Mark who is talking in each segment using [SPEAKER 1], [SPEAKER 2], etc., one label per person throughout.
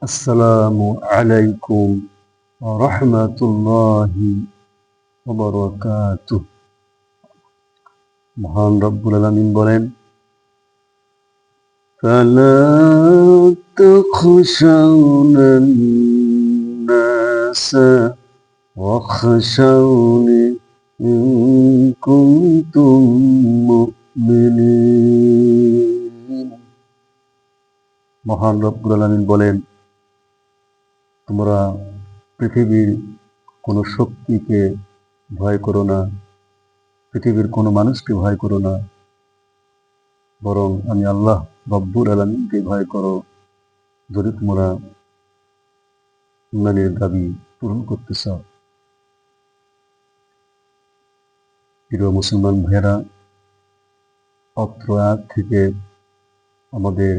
[SPEAKER 1] আসসালামু আলাইকুম ওয়া রাহমাতুল্লাহি ওয়া বারাকাতুহু। মহান রব্বুল আলামিন বলেন, ফালা তাখশাউনান নাসা ওয়াখশাউনি ইন কুনতুম মুমিনিন। মহান রব্বুল আলামিন বলেন, তোমরা পৃথিবীর কোনো শক্তিকে ভয় করো না, পৃথিবীর কোনো মানুষকে ভয় করো না, বরং আমি আল্লাহ রব্বুল আলামিনকে ভয় করো, যদি তোমরা ইমানের দাবি পূরণ করতে চাও। প্রিয় মুসলমান ভাইয়েরা, অত্র আয়াত থেকে আমাদের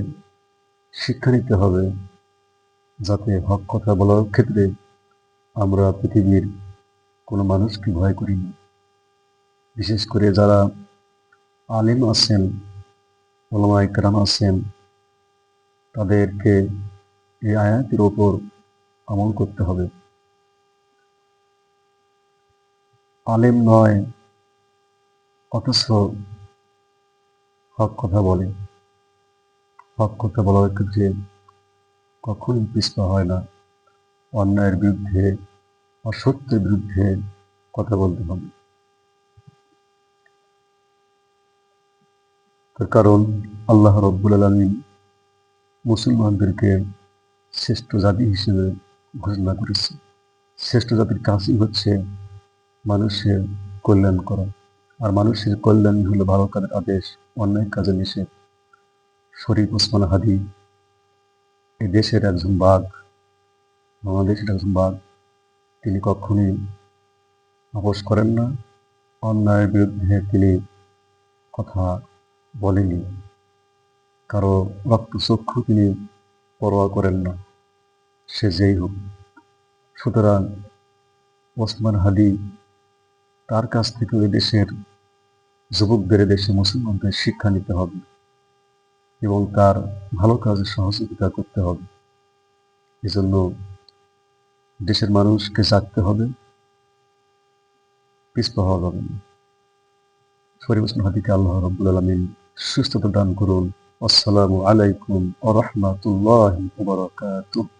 [SPEAKER 1] শিক্ষা নিতে হবে, যাতে হক কথা বলার ক্ষেত্রে আমরা পৃথিবীর কোনো মানুষকে ভয় করি না। বিশেষ করে যারা আলেম আছেন, ওলামায়ে কেরাম আছেন, তাদেরকে এই আয়াতের ওপর আমল করতে হবে। আলেম নয়, অথচ হক কথা বলে। হক কথা বলার ক্ষেত্রে কখনোই পিছপা হয় না। অন্যায়ের বিরুদ্ধে, অসত্যের বিরুদ্ধে কথা বলতে হবে। তার কারণ আল্লাহ রব্বুল আলামিন মুসলমানদেরকে শ্রেষ্ঠ জাতি হিসেবে ঘোষণা করেছে। শ্রেষ্ঠ জাতির কাজই হচ্ছে মানুষের কল্যাণ করা, আর মানুষের কল্যাণই হলো ভালো কাজের আদেশ, অন্যায় কাজে নিষেধ। শরীফ ওসমান হাদি এই দেশের একজন বাঘ, বাংলাদেশের একজন বাঘ। তিনি কখনোই আপোস করেন না, অন্যায়ের বিরুদ্ধে তিনি কথা বলেনি, কারো রক্তচক্ষু তিনি পরোয়া করেন না, সে যেই হোক। সুতরাং ওসমান হাদি, তার কাছ থেকে ওই দেশের যুবকদের, দেশে মুসলমানদের শিক্ষা নিতে হবে এবং তার ভালো কাজে সহযোগিতা করতে হবে। এজন্য দেশের মানুষকে জাগতে হবে, পিছপা হওয়া যাবে না। শরীফ ওসমান হাদিকে আল্লাহ রাব্বুল আলামিন সুস্থতা দান করুন। আসসালামু আলাইকুম ওয়া রাহমাতুল্লাহি ওয়া বারাকাতুহু।